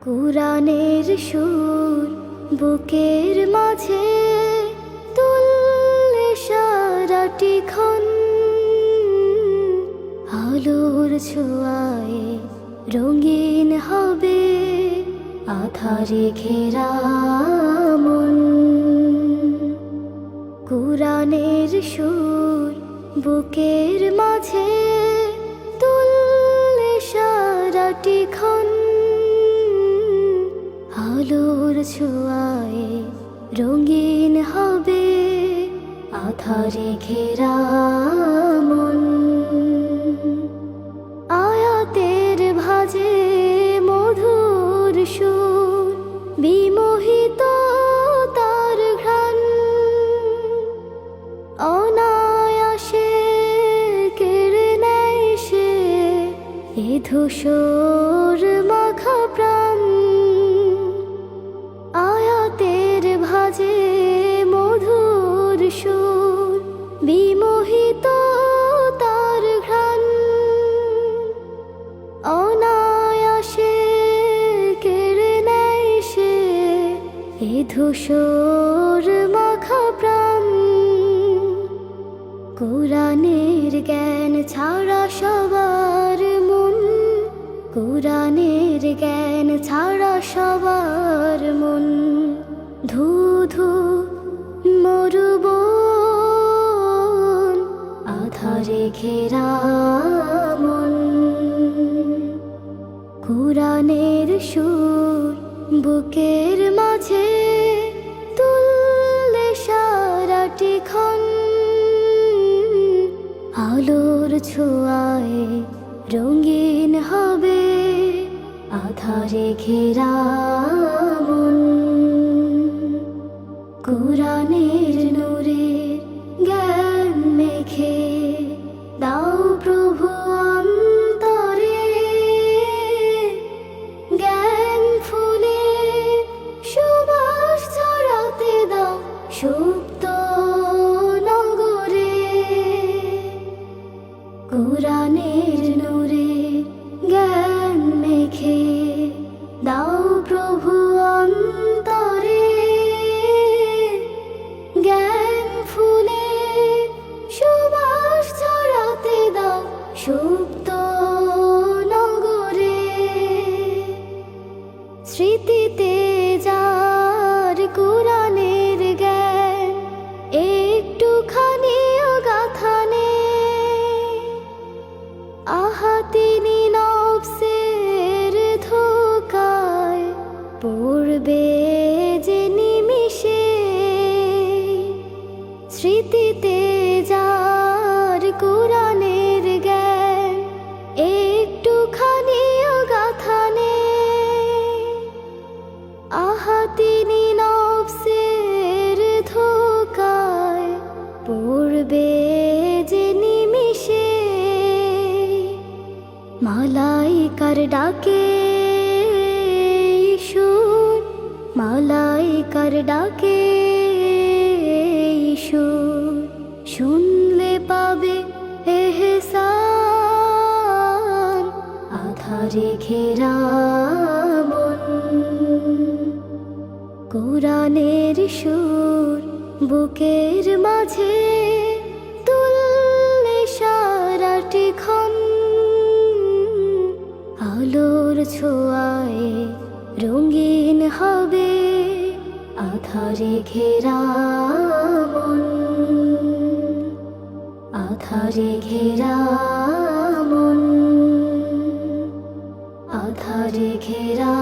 কুরানের সুর বুকের মাঝে তুললে সারাটি ক্ষণ, আলোর ছোঁয়ায় রঙিন হবে আধারে ঘেরা মন। কুরানের সুর বুকের মাঝে তুললে সারাটি ক্ষণ, আলোর ছোঁয়ায় রঙিন হবে আধারে ঘেরা মন। আয়াতের ভাজে মধুর সুর, বিমোহিত তার ঘ্রাণ, অনায়াসে কেড়ে নেয় সে এ ধূসর মাখা প্রাণ। আয়াতের ভাজে মধুর সুর, বিমোহিত তার ঘ্রাণ, অনায়াসে কেড়ে নেয় সে এ ধূসর মাখা প্রাণ। কুরানের জ্ঞান ছাড়া সবার মন, কুরানের জ্ঞান ছাড়া সবার মন ধু ধু মরুবন, আধারে ঘেরা মন। কুরানের সুর বুকের মাঝে তুললে সারাটি ক্ষণ, আলোর ছোঁয়ায় রঙিন হবে আধারে ঘেরা মন। কুরানের নূরের জ্ঞান মেখে দাও প্রভু অন্তরে, জ্ঞান ফুলে সুবাস ছড়াতে দাও সুপ্ত নগরে। কুরানের নূরের জ্ঞান মেখে দাও প্রভু অন্তরে, জ্ঞান ফুলে সুবাস ছড়াতে দাও সুপ্ত নগরে। স্মৃতিতে যার কুরানের জ্ঞান একটুখানিও গাথা নেই, আহা তিনি নফসের ধোঁকায় পড়বে যে নিমিষে। স্মৃতিতে যার কুরানের জ্ঞান একটুখানিও গাথা নেই, আহা তিনি নফসের ধোঁকায় পড়বে যে নিমিষে। মালাইকার ডাকে সুর, মালাইকার ডাকে সুর, শুনলে পাবে এহসান আধারে ঘেরা মন। কুরানের সুর বুকের মাঝে তুললে সারাটি ক্ষণ, আলোর ছোঁয়ায় রঙিন হবে আধারে ঘেরা মন, আধারে ঘেরা মন, আধারে ঘেরা।